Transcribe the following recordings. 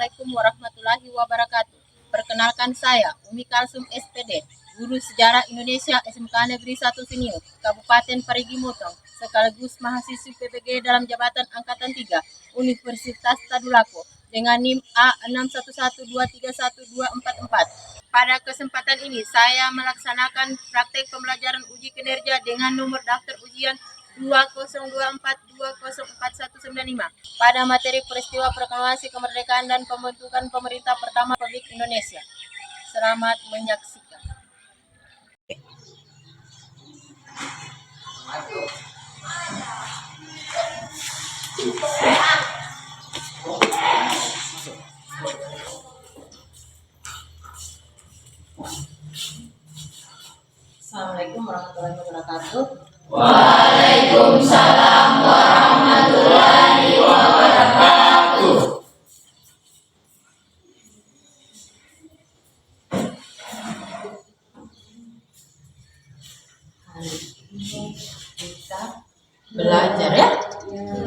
Assalamualaikum warahmatullahi wabarakatuh. Perkenalkan saya, Umi Kalsum SPD, Guru Sejarah Indonesia SMK Negeri 1 Siniu, Kabupaten Parigi Mutong, sekaligus mahasiswi PPG dalam jabatan Angkatan 3, Universitas Tadulako, dengan NIM A6112312444. Pada kesempatan ini, saya melaksanakan praktek pembelajaran uji kinerja dengan nomor daftar ujian 2024204195 pada materi peristiwa proklamasi kemerdekaan dan pembentukan pemerintah pertama Republik Indonesia. Selamat menyaksikan. Assalamualaikum warahmatullahi wabarakatuh. Waalaikumsalam warahmatullahi wabarakatuh. Hari ini kita belajar ya.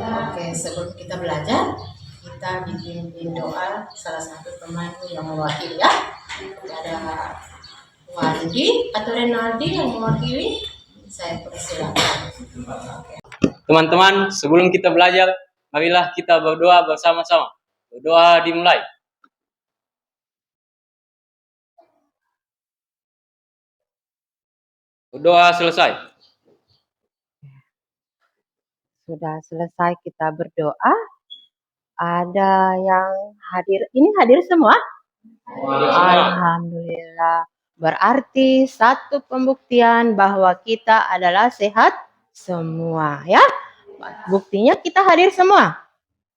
Oke, sebelum kita belajar, kita dipimpin doa salah satu teman yang mewakili ya. Ada Wandi atau Renaldi yang mewakili. Saya persilakan. Teman-teman, sebelum kita belajar, marilah kita berdoa bersama-sama. Berdoa dimulai. Berdoa selesai. Sudah selesai kita berdoa. Ada yang hadir. Ini hadir semua? Alhamdulillah. Berarti satu pembuktian bahwa kita adalah sehat semua ya. Buktinya kita hadir semua.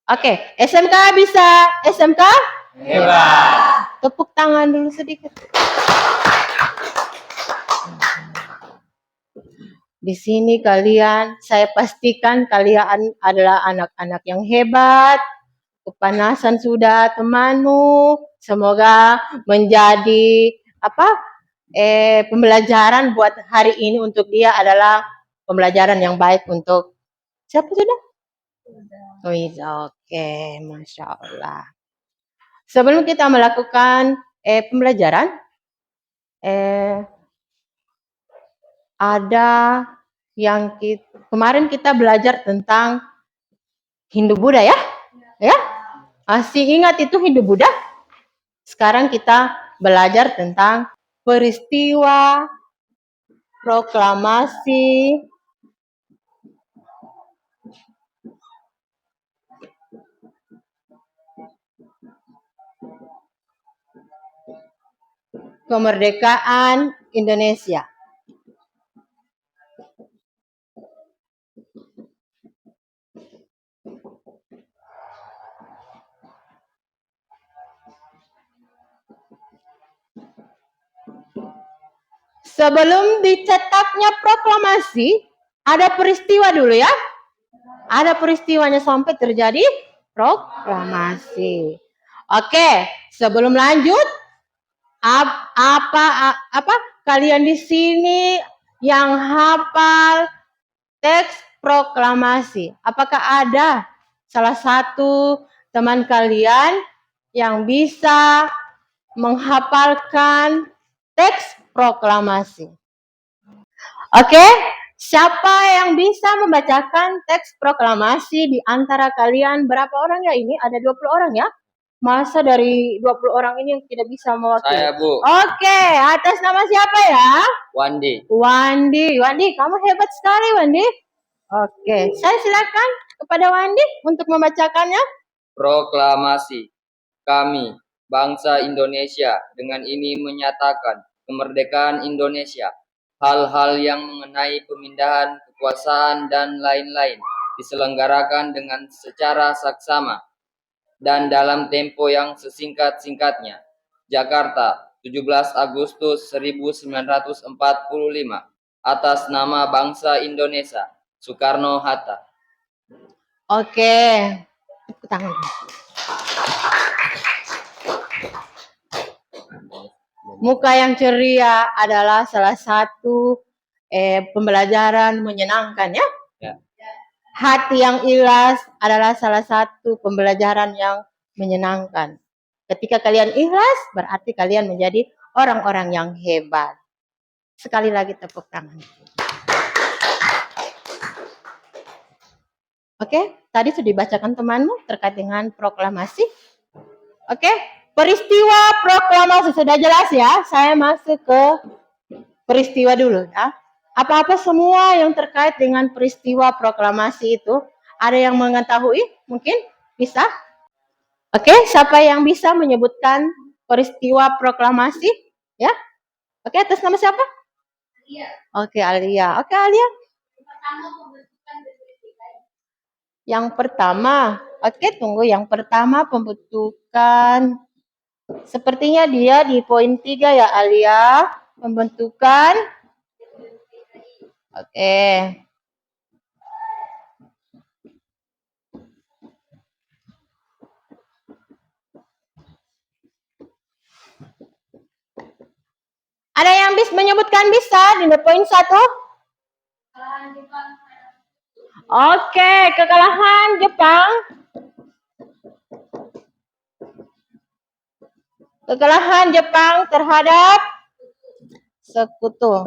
Oke, SMK bisa? SMK? Hebat. Tepuk tangan dulu sedikit. Di sini kalian, saya pastikan kalian adalah anak-anak yang hebat. Kepanasan sudah temanmu. Semoga menjadi pembelajaran buat hari ini untuk dia adalah pembelajaran yang baik untuk siapa sudah? Oh, oke, Masya Allah. Sebelum kita melakukan pembelajaran, ada yang kemarin kita belajar tentang Hindu-Buddha ya? Ya? Masih ingat itu Hindu-Buddha? Sekarang kita belajar tentang peristiwa proklamasi kemerdekaan Indonesia. Sebelum dicetaknya proklamasi, ada peristiwa dulu ya. Ada peristiwanya sampai terjadi proklamasi. Oke, sebelum lanjut, apa kalian di sini yang hafal teks proklamasi? Apakah ada salah satu teman kalian yang bisa menghafalkan teks proklamasi? Oke, siapa yang bisa membacakan teks proklamasi di antara kalian? Berapa orang ya ini? Ada 20 orang ya? Masa dari 20 orang ini yang tidak bisa mewakili? Saya, Bu. Oke, atas nama siapa ya? Wandi. Wandi, kamu hebat sekali, Wandi. Oke, saya silakan kepada Wandi untuk membacakannya. Proklamasi. Kami, bangsa Indonesia, dengan ini menyatakan kemerdekaan Indonesia. Hal-hal yang mengenai pemindahan kekuasaan dan lain-lain diselenggarakan dengan secara saksama dan dalam tempo yang sesingkat-singkatnya. Jakarta, 17 Agustus 1945. Atas nama bangsa Indonesia, Soekarno-Hatta. Oke, tepuk tangan. Muka yang ceria adalah salah satu pembelajaran menyenangkan ya. Hati yang ikhlas adalah salah satu pembelajaran yang menyenangkan. Ketika kalian ikhlas, berarti kalian menjadi orang-orang yang hebat. Sekali lagi tepuk tangan. Oke, tadi sudah dibacakan temanmu terkait dengan proklamasi. Oke, peristiwa proklamasi sudah jelas ya. Saya masuk ke peristiwa dulu ya. Apa-apa semua yang terkait dengan peristiwa proklamasi itu, ada yang mengetahui? Mungkin bisa? Oke, siapa yang bisa menyebutkan peristiwa proklamasi? Ya? Oke, atas nama siapa? Iya. Oke, Alia. Oke, Alia. Pertama pembentukan BPUPK. Yang pertama, oke, tunggu. Yang pertama pembentukan. Sepertinya dia di poin 3 ya, Alia. Pembentukan. Oke. Ada yang bisa menyebutkan bisa di poin 1? Kekalahan Jepang. Oke, kekalahan Jepang. Kekalahan Jepang terhadap sekutu.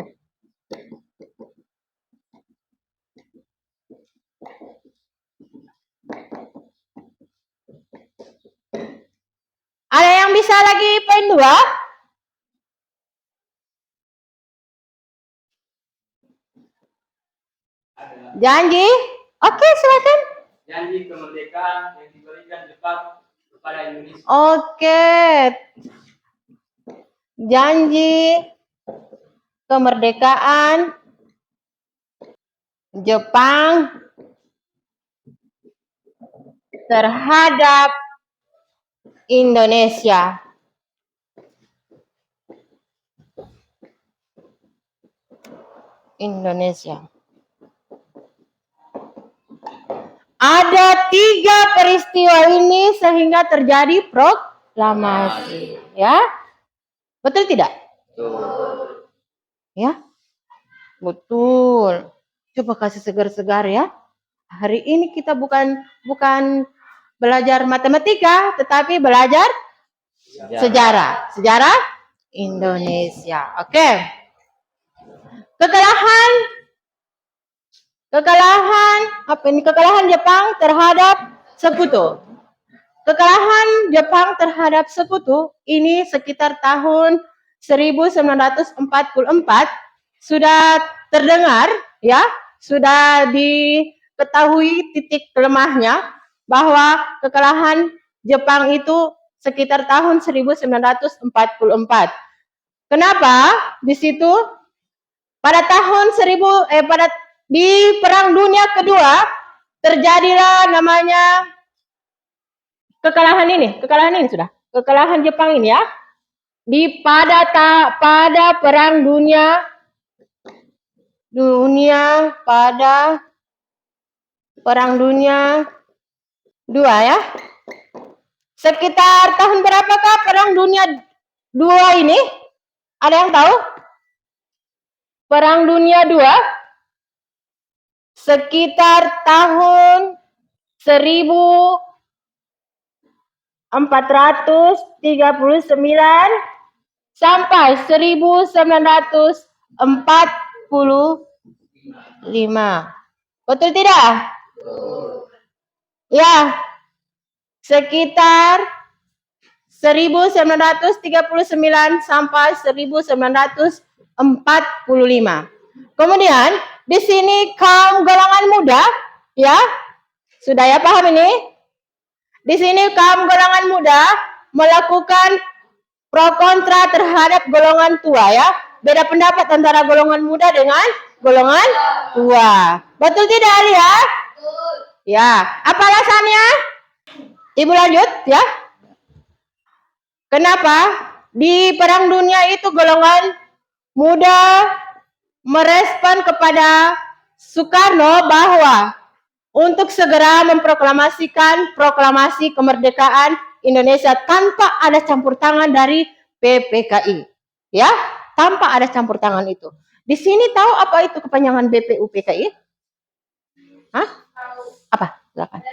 Ada yang bisa lagi poin 2? Janji? Oke, silakan. Janji kemerdekaan yang diberikan Jepang kepada Indonesia. Oke. Janji kemerdekaan Jepang terhadap Indonesia. Ada 3 peristiwa ini sehingga terjadi proklamasi, ya. Betul tidak? Betul. Ya. Betul. Coba kasih segar-segar ya. Hari ini kita bukan belajar matematika, tetapi belajar sejarah. Sejarah Indonesia. Oke. Kekalahan Jepang terhadap sekutu. Kekalahan Jepang terhadap sekutu ini sekitar tahun 1944 sudah terdengar ya, sudah diketahui titik lemahnya bahwa kekalahan Jepang itu sekitar tahun 1944. Kenapa? Di situ pada di Perang Dunia Kedua terjadilah namanya kekalahan ini sudah. Kekalahan Jepang ini ya. Pada Perang Dunia pada Perang Dunia II ya. Sekitar tahun berapakah Perang Dunia II ini? Ada yang tahu? Perang Dunia II sekitar tahun 1439 sampai 1945. Betul tidak? Ya. Sekitar 1939 sampai 1945. Kemudian di sini kaum golongan muda, ya, sudah ya paham ini? Di sini kaum golongan muda melakukan pro kontra terhadap golongan tua, ya. Beda pendapat antara golongan muda dengan golongan tua. Betul tidak, Alia? Betul. Ya. Apa alasannya? Ibu lanjut, ya. Kenapa? Di Perang Dunia itu golongan muda merespon kepada Soekarno bahwa untuk segera memproklamasikan proklamasi kemerdekaan Indonesia tanpa ada campur tangan dari PPKI. Ya, tanpa ada campur tangan itu. Di sini tahu apa itu kepanjangan BPUPKI? Hah? Apa? Silakan.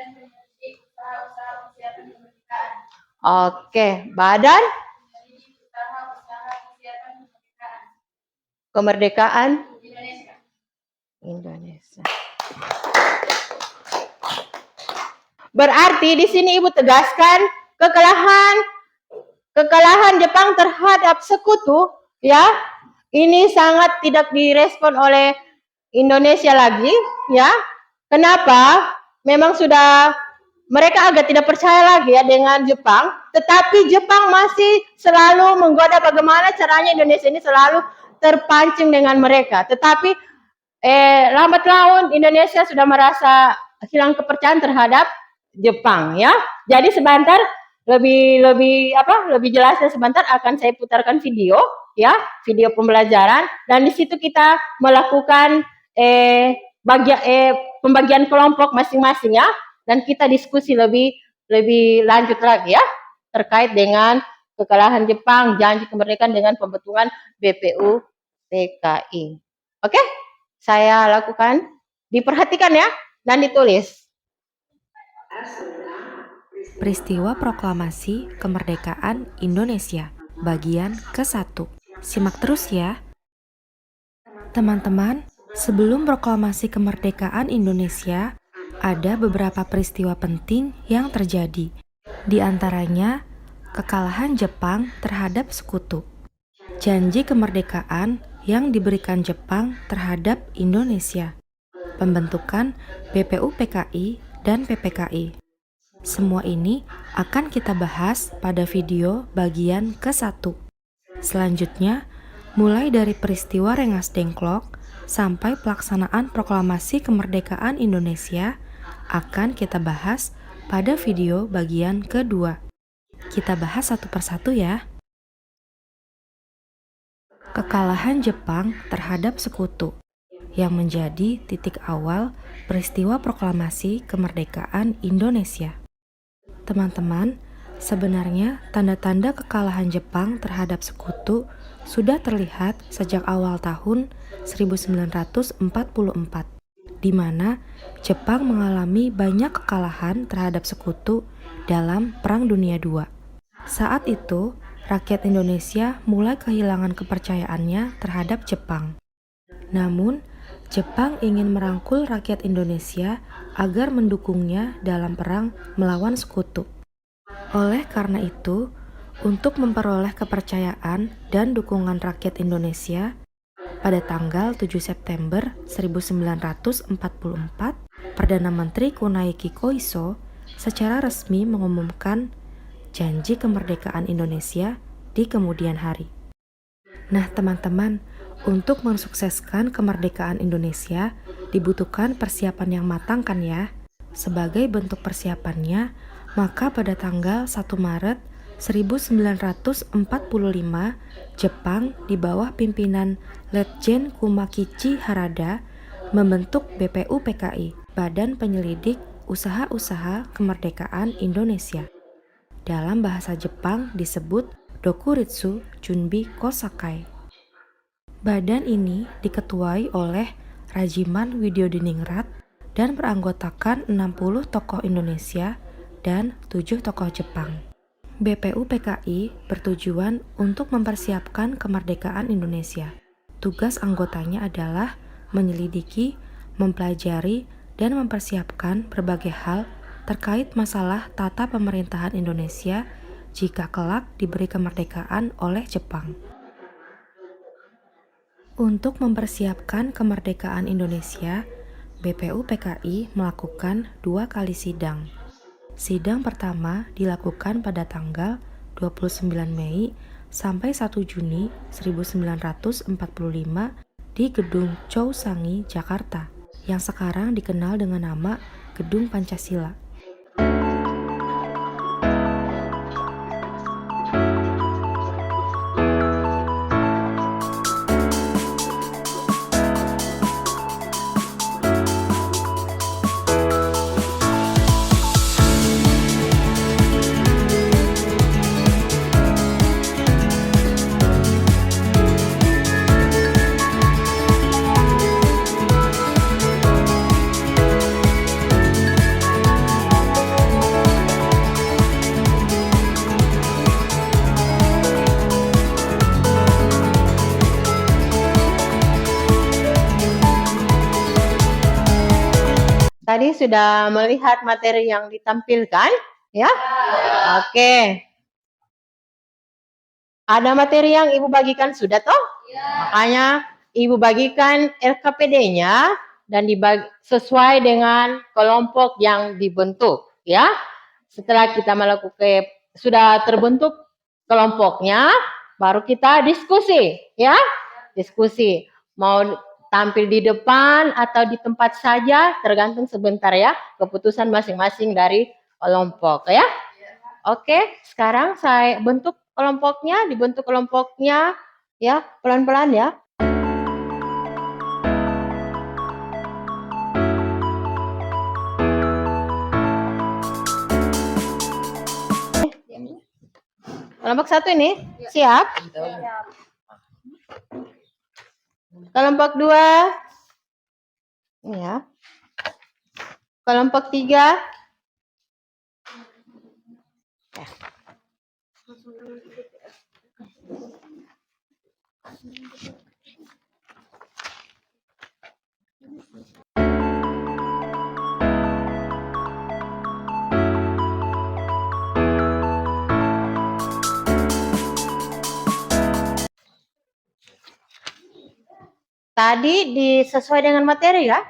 Oke, Badan Kemerdekaan Indonesia. Indonesia. Berarti di sini Ibu tegaskan kekalahan Jepang terhadap sekutu, ya. Ini sangat tidak direspon oleh Indonesia lagi, ya. Kenapa? Memang sudah mereka agak tidak percaya lagi ya dengan Jepang, tetapi Jepang masih selalu menggoda bagaimana caranya Indonesia ini selalu terpancing dengan mereka. Tetapi lambat laun Indonesia sudah merasa hilang kepercayaan terhadap Jepang, ya. Jadi sebentar lebih jelasnya sebentar akan saya putarkan video, ya, video pembelajaran, dan di situ kita melakukan pembagian kelompok masing-masing, ya, dan kita diskusi lebih lanjut lagi, ya, terkait dengan kekalahan Jepang, janji kemerdekaan dengan pembentukan BPU PKI. Oke, saya lakukan, diperhatikan ya, dan ditulis. Peristiwa Proklamasi Kemerdekaan Indonesia, bagian ke-1. Simak terus ya. Teman-teman, sebelum Proklamasi Kemerdekaan Indonesia, ada beberapa peristiwa penting yang terjadi. Di antaranya, kekalahan Jepang terhadap sekutu. Janji kemerdekaan yang diberikan Jepang terhadap Indonesia. Pembentukan BPU PKI dan PPKI. Semua ini akan kita bahas pada video bagian ke-1. Selanjutnya, mulai dari peristiwa Rengas Dengklok sampai pelaksanaan Proklamasi Kemerdekaan Indonesia akan kita bahas pada video bagian kedua. Kita bahas satu persatu ya. Kekalahan Jepang terhadap sekutu yang menjadi titik awal peristiwa Proklamasi Kemerdekaan Indonesia. Teman-teman, sebenarnya tanda-tanda kekalahan Jepang terhadap sekutu sudah terlihat sejak awal tahun 1944, di mana Jepang mengalami banyak kekalahan terhadap sekutu dalam Perang Dunia II. Saat itu, rakyat Indonesia mulai kehilangan kepercayaannya terhadap Jepang. Namun, Jepang ingin merangkul rakyat Indonesia agar mendukungnya dalam perang melawan sekutu. Oleh karena itu, untuk memperoleh kepercayaan dan dukungan rakyat Indonesia, pada tanggal 7 September 1944, Perdana Menteri Kunaiki Koiso secara resmi mengumumkan janji kemerdekaan Indonesia di kemudian hari. Nah, teman-teman, untuk mensukseskan kemerdekaan Indonesia dibutuhkan persiapan yang matang kan ya? Sebagai bentuk persiapannya, maka pada tanggal 1 Maret 1945, Jepang di bawah pimpinan Letjen Kumakichi Harada membentuk BPU PKI, Badan Penyelidik Usaha-Usaha Kemerdekaan Indonesia. Dalam bahasa Jepang disebut Dokuritsu Junbi Kosakai. Badan ini diketuai oleh Rajiman Widyodiningrat dan beranggotakan 60 tokoh Indonesia dan 7 tokoh Jepang. BPU PKI bertujuan untuk mempersiapkan kemerdekaan Indonesia. Tugas anggotanya adalah menyelidiki, mempelajari, dan mempersiapkan berbagai hal terkait masalah tata pemerintahan Indonesia jika kelak diberi kemerdekaan oleh Jepang. Untuk mempersiapkan kemerdekaan Indonesia, BPU PKI melakukan 2 kali sidang. Sidang pertama dilakukan pada tanggal 29 Mei sampai 1 Juni 1945 di Gedung Chousangi, Jakarta, yang sekarang dikenal dengan nama Gedung Pancasila. Tadi sudah melihat materi yang ditampilkan, ya? Oke. Ada materi yang Ibu bagikan sudah toh? Makanya Ibu bagikan LKPD-nya dan sesuai dengan kelompok yang dibentuk, ya. Setelah kita melakukan sudah terbentuk kelompoknya, baru kita diskusi, ya. Diskusi. Mau tampil di depan atau di tempat saja, tergantung sebentar ya, keputusan masing-masing dari kelompok, ya. Oke, sekarang saya dibentuk kelompoknya, ya, pelan-pelan ya. Kelompok 1 ini, siap? Kelompok 2, ya. Kelompok 3, tadi sesuai dengan materi ya?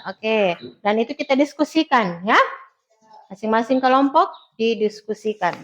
Oke, dan itu kita diskusikan ya. Masing-masing kelompok didiskusikan.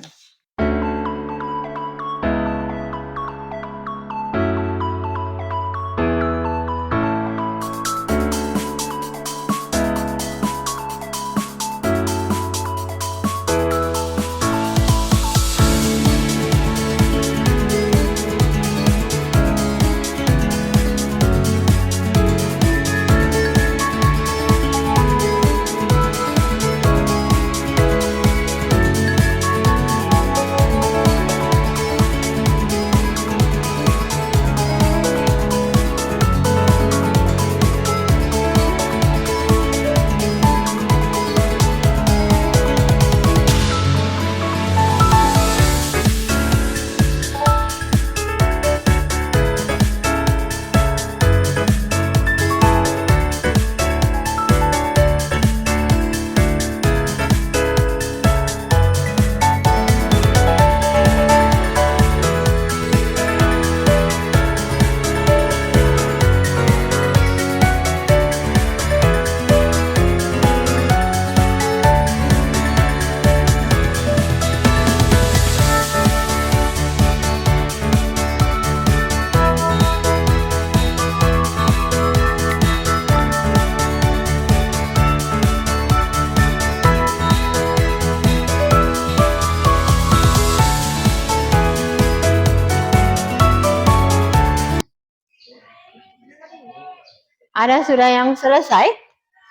Ada sudah yang selesai?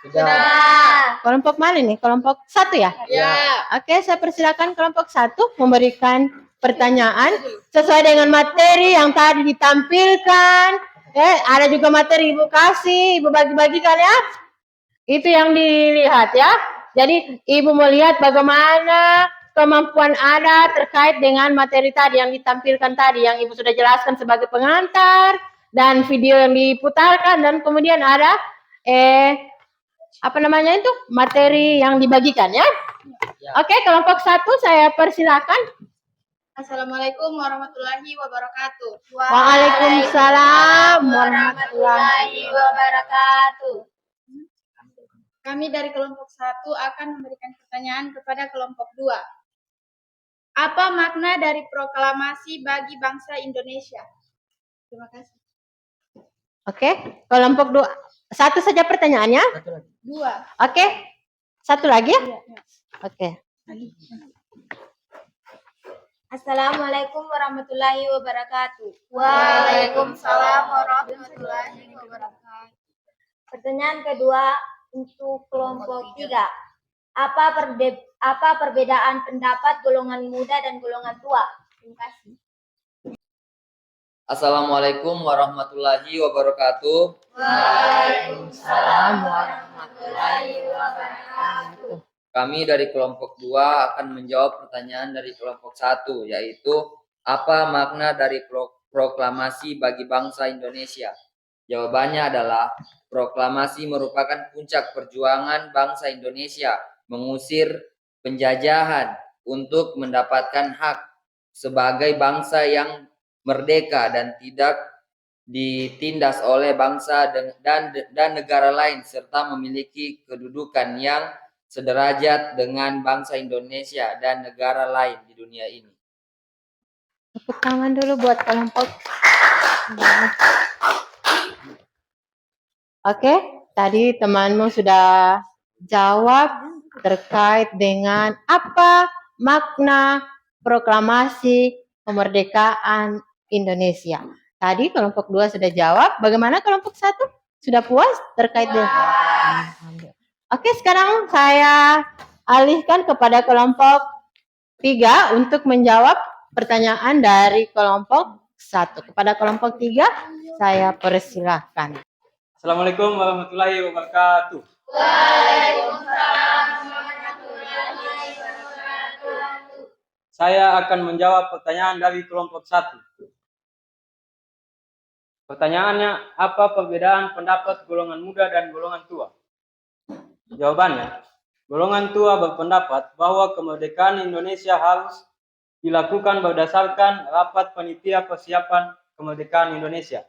Sudah. Kelompok mana nih? Kelompok 1 ya? Ya. Oke, saya persilakan kelompok 1 memberikan pertanyaan sesuai dengan materi yang tadi ditampilkan. Ada juga materi Ibu kasih, Ibu bagi-bagikan ya. Itu yang dilihat ya. Jadi Ibu melihat bagaimana kemampuan Anda terkait dengan materi tadi yang ditampilkan tadi, yang Ibu sudah jelaskan sebagai pengantar, dan video yang diputarkan, dan kemudian ada materi yang dibagikan ya. Oke, kelompok 1 saya persilakan. Assalamualaikum warahmatullahi wabarakatuh. Waalaikumsalam warahmatullahi wabarakatuh. Kami dari kelompok 1 akan memberikan pertanyaan kepada kelompok 2. Apa makna dari proklamasi bagi bangsa Indonesia? Terima kasih. Oke, kelompok 2. 1 saja pertanyaannya? 2. Oke. 1 lagi ya? Oke. Assalamualaikum warahmatullahi wabarakatuh. Waalaikumsalam warahmatullahi wabarakatuh. Pertanyaan kedua untuk kelompok 3. Apa perbedaan pendapat golongan muda dan golongan tua? Terima kasih. Assalamualaikum warahmatullahi wabarakatuh. Waalaikumsalam warahmatullahi wabarakatuh. Kami dari kelompok 2 akan menjawab pertanyaan dari kelompok 1, yaitu apa makna dari proklamasi bagi bangsa Indonesia? Jawabannya adalah proklamasi merupakan puncak perjuangan bangsa Indonesia mengusir penjajahan untuk mendapatkan hak sebagai bangsa yang merdeka dan tidak ditindas oleh bangsa dan negara lain serta memiliki kedudukan yang sederajat dengan bangsa Indonesia dan negara lain di dunia ini. Tepuk tangan dulu buat kelompok. Oke, tadi temanmu sudah jawab terkait dengan apa makna proklamasi kemerdekaan Indonesia. Tadi kelompok 2 sudah jawab. Bagaimana kelompok 1? Sudah puas terkait dengan? Oke, sekarang saya alihkan kepada kelompok 3 untuk menjawab pertanyaan dari kelompok 1. Kepada kelompok 3, saya persilahkan. Assalamualaikum warahmatullahi wabarakatuh. Waalaikumsalam warahmatullahi wabarakatuh. Saya akan menjawab pertanyaan dari kelompok 1. Pertanyaannya, apa perbedaan pendapat golongan muda dan golongan tua? Jawabannya, golongan tua berpendapat bahwa kemerdekaan Indonesia harus dilakukan berdasarkan rapat panitia persiapan kemerdekaan Indonesia.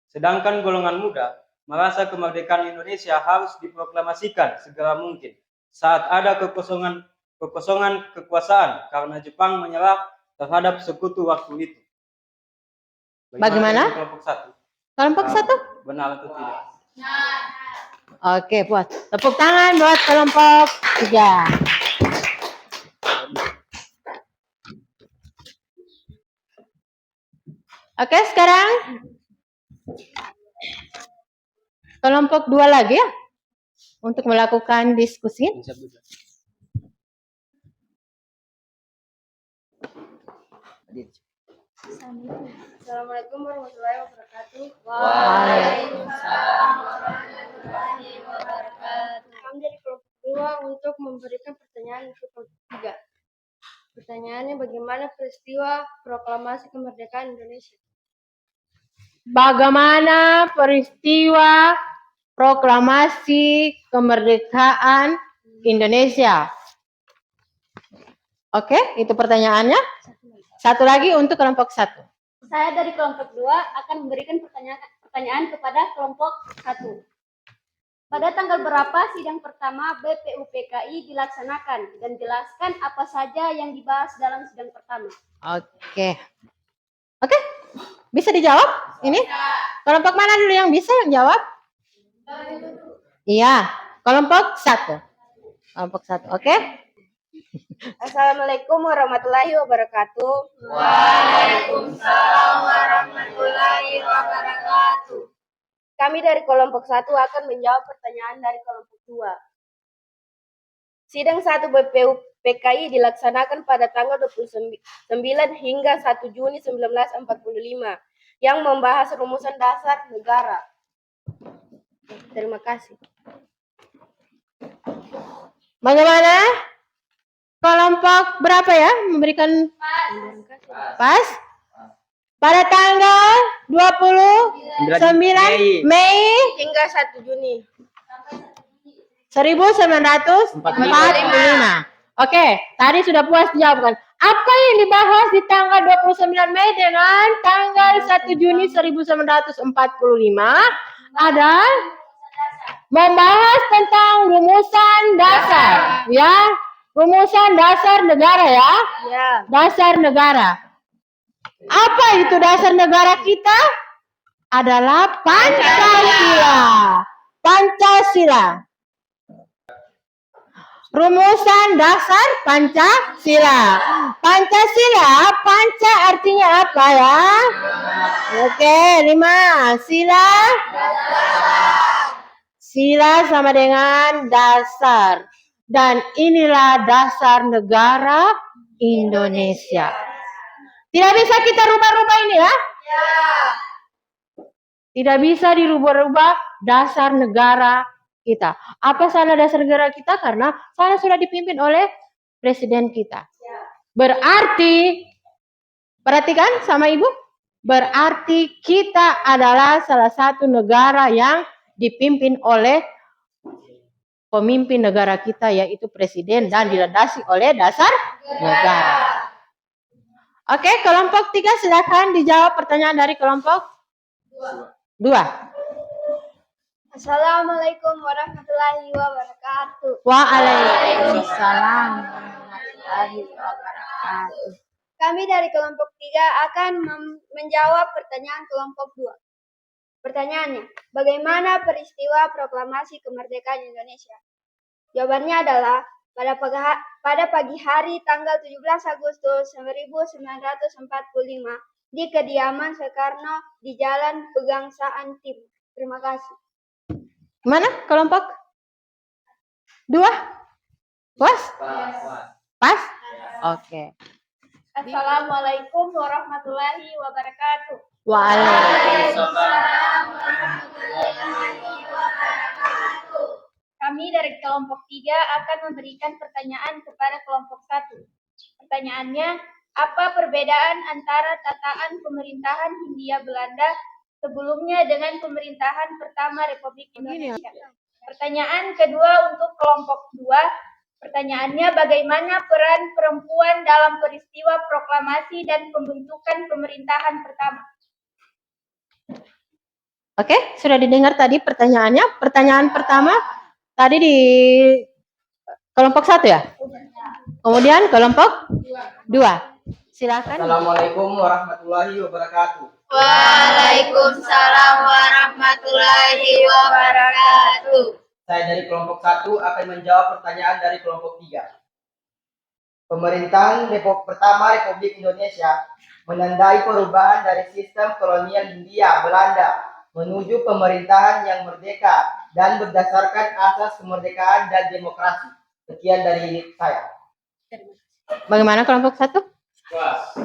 Sedangkan golongan muda merasa kemerdekaan Indonesia harus diproklamasikan segera mungkin saat ada kekosongan kekuasaan karena Jepang menyerah terhadap sekutu waktu itu. Bagaimana? Kelompok 1. Kelompok 1? Benar atau tidak? Oke, puas. Tepuk tangan buat kelompok 3. Oke, sekarang kelompok 2 lagi ya untuk melakukan diskusi. Assalamualaikum warahmatullahi wabarakatuh. Waalaikumsalam warahmatullahi wabarakatuh. Kami dari kelompok 2 untuk memberikan pertanyaan untuk kelompok 3. Pertanyaannya, bagaimana peristiwa proklamasi kemerdekaan Indonesia? Bagaimana peristiwa proklamasi kemerdekaan Indonesia? Oke, itu pertanyaannya. Satu lagi untuk kelompok 1. Saya dari kelompok 2 akan memberikan pertanyaan kepada kelompok 1. Pada tanggal berapa sidang pertama BPUPKI dilaksanakan dan jelaskan apa saja yang dibahas dalam sidang pertama. Oke. Bisa dijawab? Ini kelompok mana dulu yang bisa yang jawab? Iya, kelompok 1. Kelompok 1. Oke. Assalamualaikum warahmatullahi wabarakatuh. Waalaikumsalam warahmatullahi wabarakatuh. Kami dari kelompok 1 akan menjawab pertanyaan dari kelompok 2. Sidang 1 BPUPKI dilaksanakan pada tanggal 29 hingga 1 Juni 1945 yang membahas rumusan dasar negara. Terima kasih. Bagaimana? Kelompok berapa ya memberikan pas? Pada tanggal 29 Mei Hingga 1 Juni. 1945. Oke, tadi sudah puas dijawabkan. Apa yang dibahas di tanggal 29 Mei dengan tanggal 1 Juni 1945 adalah membahas tentang rumusan dasar, ya. Rumusan dasar negara ya. Ya. Dasar negara. Apa itu dasar negara kita? Adalah Pancasila. Pancasila. Rumusan dasar Pancasila. Pancasila, panca artinya apa ya? Oke, 5. Sila. Sila sama dengan dasar. Dan inilah dasar negara Indonesia. Tidak bisa kita rubah-rubah ini ya? Tidak bisa dirubah-rubah dasar negara kita. Apa salah dasar negara kita? Karena sana sudah dipimpin oleh presiden kita. Berarti, perhatikan sama ibu, Berarti kita adalah salah satu negara yang dipimpin oleh pemimpin negara kita, yaitu presiden, dan dilandasi oleh dasar negara. Oke, kelompok 3 silakan dijawab pertanyaan dari kelompok 2. Assalamualaikum warahmatullahi wabarakatuh. Waalaikumsalam warahmatullahi wabarakatuh. Kami dari kelompok 3 akan menjawab pertanyaan kelompok 2. Pertanyaannya, bagaimana peristiwa proklamasi kemerdekaan Indonesia? Jawabannya adalah pada pagi hari tanggal 17 Agustus 1945 di kediaman Soekarno di Jalan Pegangsaan Timur. Terima kasih. Mana kelompok 2? Puas? Pas? Oke. Assalamualaikum warahmatullahi wabarakatuh. Waalaikumsalam. Kami dari kelompok 3 akan memberikan pertanyaan kepada kelompok 1. Pertanyaannya, apa perbedaan antara tataan pemerintahan Hindia Belanda sebelumnya dengan pemerintahan pertama Republik Indonesia? Pertanyaan kedua untuk kelompok 2. Pertanyaannya, bagaimana peran perempuan dalam peristiwa proklamasi dan pembentukan pemerintahan pertama? Oke, sudah didengar tadi pertanyaannya. Pertanyaan pertama tadi di kelompok 1 ya? Kemudian kelompok 2. Silakan. Assalamualaikum warahmatullahi wabarakatuh. Waalaikumsalam warahmatullahi wabarakatuh. Saya dari kelompok 1 akan menjawab pertanyaan dari kelompok 3. Pemerintahan pertama Republik Indonesia menandai perubahan dari sistem kolonial Hindia Belanda menuju pemerintahan yang merdeka dan berdasarkan asas kemerdekaan dan demokrasi. Sekian dari saya. Bagaimana kelompok 1? Puas.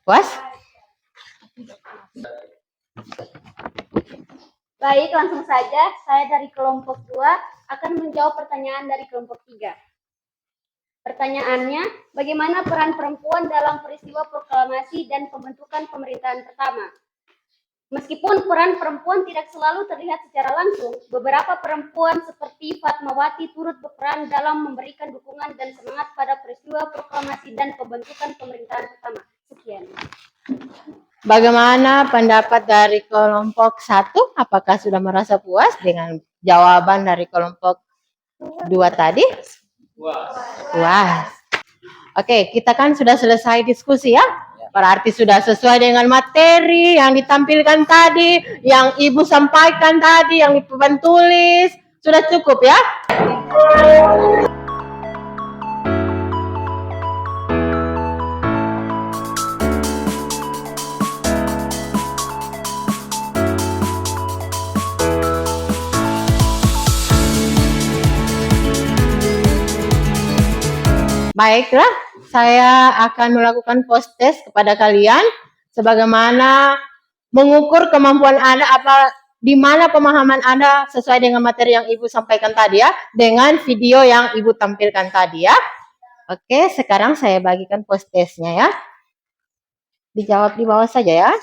Puas? Baik, langsung saja. Saya dari kelompok 2 akan menjawab pertanyaan dari kelompok 3. Pertanyaannya, bagaimana peran perempuan dalam peristiwa proklamasi dan pembentukan pemerintahan pertama? Meskipun peran perempuan tidak selalu terlihat secara langsung, beberapa perempuan seperti Fatmawati turut berperan dalam memberikan dukungan dan semangat pada peristiwa proklamasi dan pembentukan pemerintahan pertama. Sekian. Bagaimana pendapat dari kelompok 1? Apakah sudah merasa puas dengan jawaban dari kelompok 2 tadi? Puas. Oke, kita kan sudah selesai diskusi ya. Berarti sudah sesuai dengan materi yang ditampilkan tadi, yang Ibu sampaikan tadi, yang Ibu tulis. Sudah cukup ya? Baiklah, saya akan melakukan post test kepada kalian sebagaimana mengukur kemampuan Anda di mana pemahaman Anda sesuai dengan materi yang Ibu sampaikan tadi ya, dengan video yang Ibu tampilkan tadi ya. Oke, sekarang saya bagikan post testnya ya. Dijawab di bawah saja ya.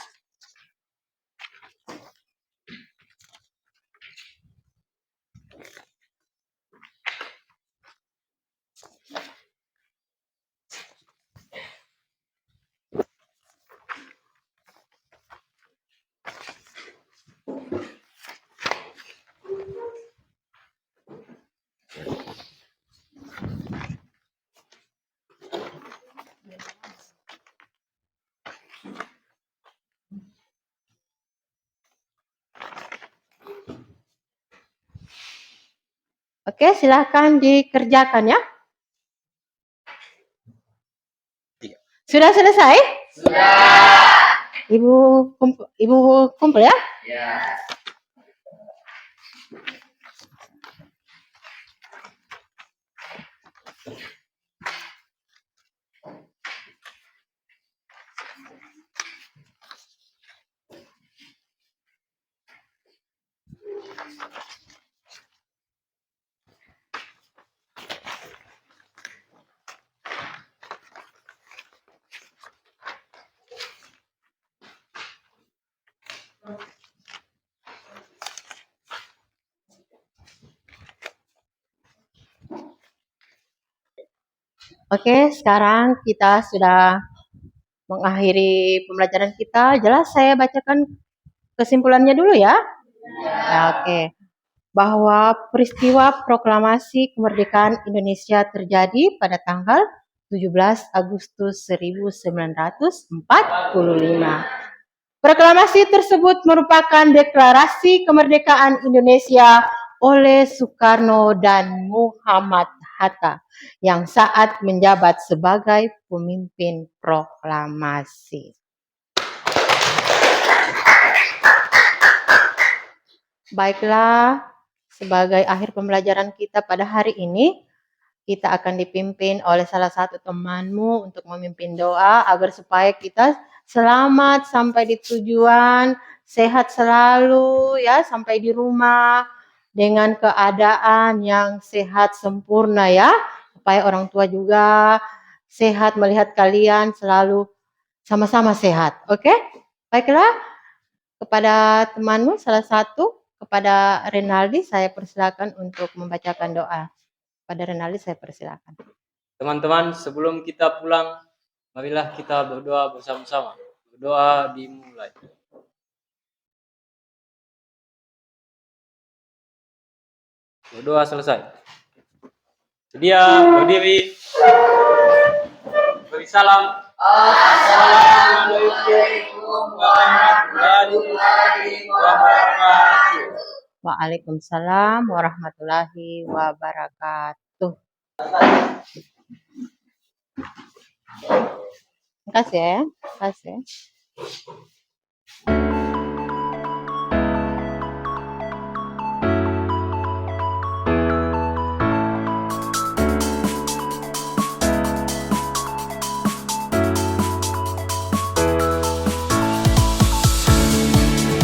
Oke, silahkan dikerjakan ya. Sudah selesai? Sudah. Ibu kumpul ya? Ya. Oke, sekarang kita sudah mengakhiri pembelajaran kita. Jelas saya bacakan kesimpulannya dulu ya. Oke. Bahwa peristiwa proklamasi kemerdekaan Indonesia terjadi pada tanggal 17 Agustus 1945. Proklamasi tersebut merupakan deklarasi kemerdekaan Indonesia oleh Soekarno dan Muhammad Hatta yang saat menjabat sebagai pemimpin proklamasi. Baiklah, sebagai akhir pembelajaran kita pada hari ini, kita akan dipimpin oleh salah satu temanmu untuk memimpin doa agar supaya kita selamat sampai di tujuan, sehat selalu ya sampai di rumah dengan keadaan yang sehat sempurna ya, supaya orang tua juga sehat melihat kalian selalu sama-sama sehat. Oke? Baiklah, kepada temanmu salah satu, kepada Renaldi saya persilakan untuk membacakan doa. Pada Renaldi saya persilakan. Teman-teman, sebelum kita pulang, marilah kita berdoa bersama-sama. Berdoa dimulai. Berdoa selesai. Sedia, berdiri. Beri salam. Assalamualaikum warahmatullahi wabarakatuh. Waalaikumsalam warahmatullahi wabarakatuh. Terima kasih ya. Terima kasih.